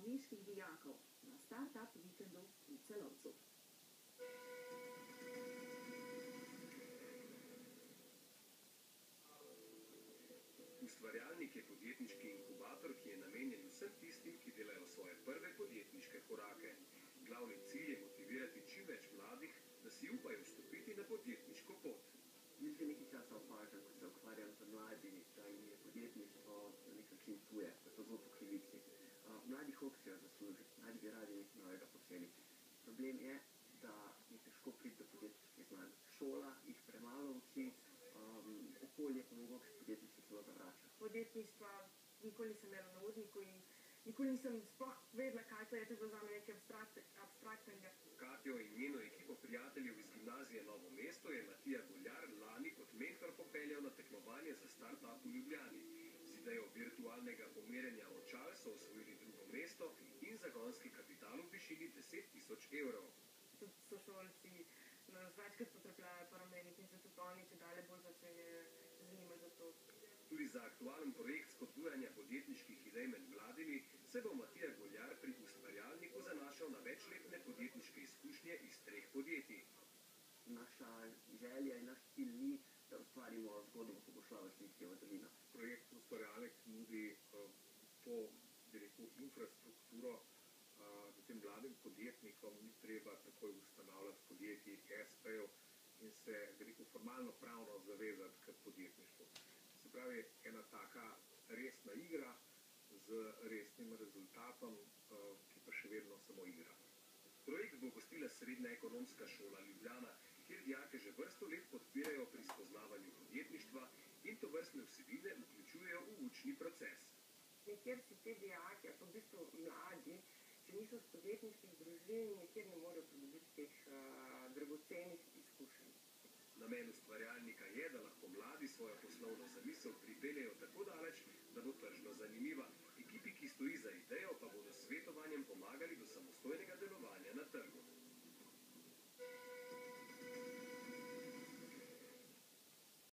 angleških dijakov na Startup vikendu v Celovcu. Ustvarjalnik je podjetniški inkubator, ki je namenjen vsem tistim, ki delajo svoje prve podjetniške korake. Glavni cilj je motivirati čim več mladih, da si upajo vstopiti na podjetniško pot. Jaz že nekaj časa opažam, ko se ukvarjam z mladimi, da jim je podjetništvo na nek način tuje, da so zelo po krivici. Mladi hočejo zaslužiti, mladi bi radi nekaj novega počeli. Problem je, da je težko priti do podjetniških znanj. Šola jih premalo uči, okolje pa mogoče podjetništvo celo zavrača. Podjetništva nikoli nisem imela na urniku in nikoli nisem sploh vedela, kaj to je, to za me nekaj abstraktnega. Katjo in njeno ekipo prijateljev iz gimnazije Novo mesto je Matija Goljar lani kot mentor popeljal na tekmovanje za Startup v Ljubljani. Z idejo virtualnega pomerjanja očal so osvojili drugo mesto in zagonski kapital v višini 10.000 evrov. Tudi sošolci nas večkrat potrpljajo po ramenih in se tudi oni čedalje bolj začeli zanimati za to. Tudi za aktualen projekt spodbujanja podjetniških idej med mladimi se bo Matija Goljar pri ustvarjalniku zanašal na večletne podjetniške izkušnje iz 3 podjetij. Naša želja in naš cilj ni, da ustvarimo zgodbo, ko bo šla v Silicio dolino. Projekt Ustvarjalnik nudi to, bi rekel, infrastrukturo, da tem mladim podjetnikom ni treba takoj ustanavljati podjetij, SP-jev in se, bi rekel, formalno pravno zavezati k podjetništvu. Se pravi, ena taka resna igra z resnim rezultatom, ki pa še vedno samo igra. Projekt bo gostila Srednja ekonomska šola Ljubljana, kjer dijake že vrsto let podpirajo pri spoznavanju podjetništva in tovrstne vsebine vključujejo v učni proces. Nekjer si te dijake, pa v bistvu mladi, če niso s podjetniških družin, nekjer ne morejo pridobiti teh dragocenih izkušenj. Namen ustvarjalnika je, da lahko mladi svojo poslovno zamisel pripeljejo tako